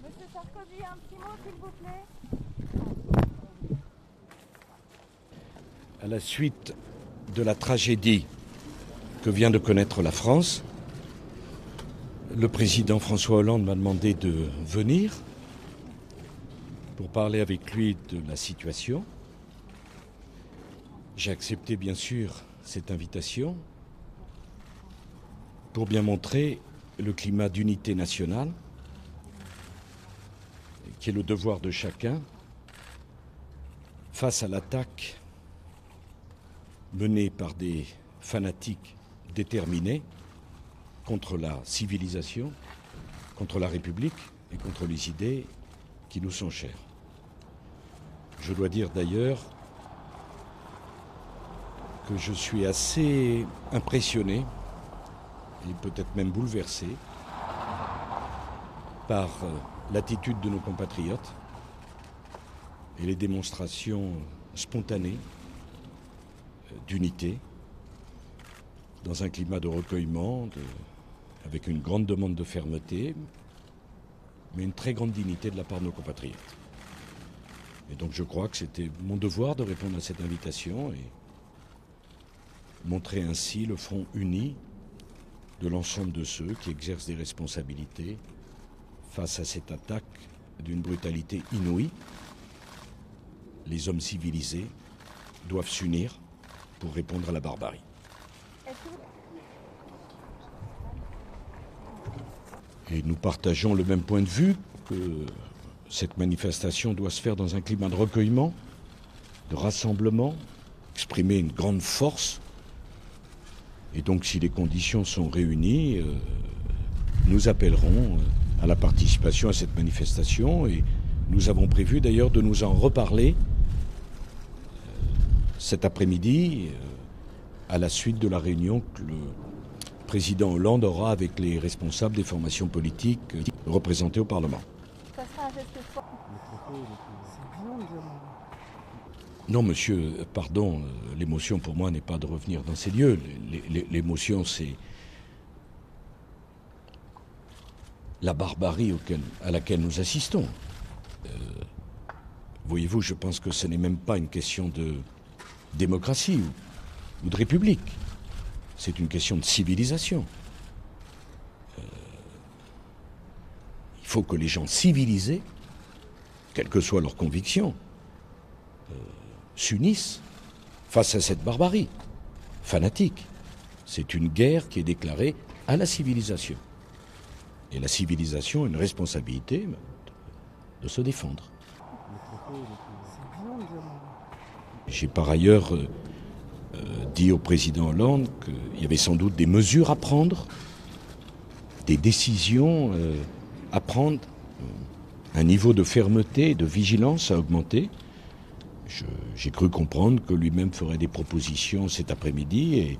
Monsieur Sarkozy, un petit mot s'il vous plaît. À la suite de la tragédie que vient de connaître la France, le président François Hollande m'a demandé de venir pour parler avec lui de la situation. J'ai accepté bien sûr cette invitation pour bien montrer le climat d'unité nationale qui est le devoir de chacun face à l'attaque menée par des fanatiques déterminés contre la civilisation, contre la République et contre les idées qui nous sont chères. Je dois dire d'ailleurs que je suis assez impressionné et peut-être même bouleversé par l'attitude de nos compatriotes et les démonstrations spontanées d'unité dans un climat de recueillement, avec une grande demande de fermeté, mais une très grande dignité de la part de nos compatriotes. Et donc je crois que c'était mon devoir de répondre à cette invitation et montrer ainsi le front uni de l'ensemble de ceux qui exercent des responsabilités face à cette attaque d'une brutalité inouïe. Les hommes civilisés doivent s'unir pour répondre à la barbarie. Et nous partageons le même point de vue que cette manifestation doit se faire dans un climat de recueillement, de rassemblement, exprimer une grande force. Et donc si les conditions sont réunies, nous appellerons à la participation à cette manifestation et nous avons prévu d'ailleurs de nous en reparler cet après-midi à la suite de la réunion que le président Hollande aura avec les responsables des formations politiques représentées au Parlement. Ça sera un geste fort. Non, monsieur, pardon, l'émotion pour moi n'est pas de revenir dans ces lieux. L'émotion, c'est la barbarie à laquelle nous assistons. Voyez-vous, je pense que ce n'est même pas une question de démocratie ou de république. C'est une question de civilisation. Il faut que les gens civilisés, quelles que soient leurs convictions, s'unissent face à cette barbarie fanatique. C'est une guerre qui est déclarée à la civilisation. Et la civilisation a une responsabilité de se défendre. J'ai par ailleurs dit au président Hollande qu'il y avait sans doute des mesures à prendre, des décisions à prendre, un niveau de fermeté et de vigilance à augmenter. J'ai cru comprendre que lui-même ferait des propositions cet après-midi et